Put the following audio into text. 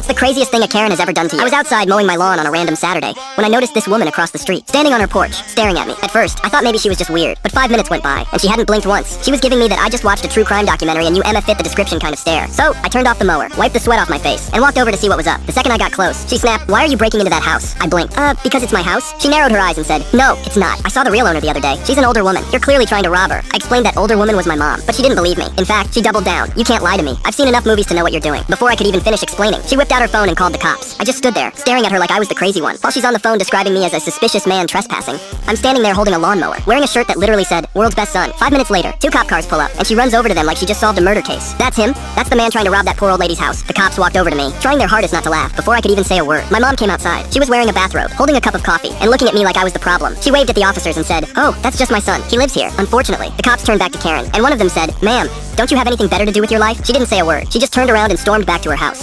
What's the craziest thing a Karen has ever done to you? I was outside mowing my lawn on a random Saturday when I noticed this woman across the street, standing on her porch, staring at me. At first, I thought maybe she was just weird, but 5 minutes went by, and she hadn't blinked once. She was giving me that I just watched a true crime documentary and you Emma fit the description kind of stare. So, I turned off the mower, wiped the sweat off my face, and walked over to see what was up. The second I got close, she snapped, "Why are you breaking into that house?" I blinked. Because it's my house?" She narrowed her eyes and said, "No, it's not. I saw the real owner the other day. She's an older woman. You're clearly trying to rob her." I explained that older woman was my mom, but she didn't believe me. In fact, she doubled down. "You can't lie to me. I've seen enough movies to know what you're doing." Before I could even finish explaining, she whipped out her phone and called the cops. I just stood there, staring at her like I was the crazy one, while she's on the phone describing me as a suspicious man trespassing. I'm standing there holding a lawnmower, wearing a shirt that literally said, "World's best son." 5 minutes later, 2 cop cars pull up, and she runs over to them like she just solved a murder case. "That's him? That's the man trying to rob that poor old lady's house." The cops walked over to me, trying their hardest not to laugh, before I could even say a word. My mom came outside. She was wearing a bathrobe, holding a cup of coffee, and looking at me like I was the problem. She waved at the officers and said, "Oh, that's just my son. He lives here." Unfortunately, the cops turned back to Karen, and one of them said, "Ma'am, don't you have anything better to do with your life?" She didn't say a word. She just turned around and stormed back to her house.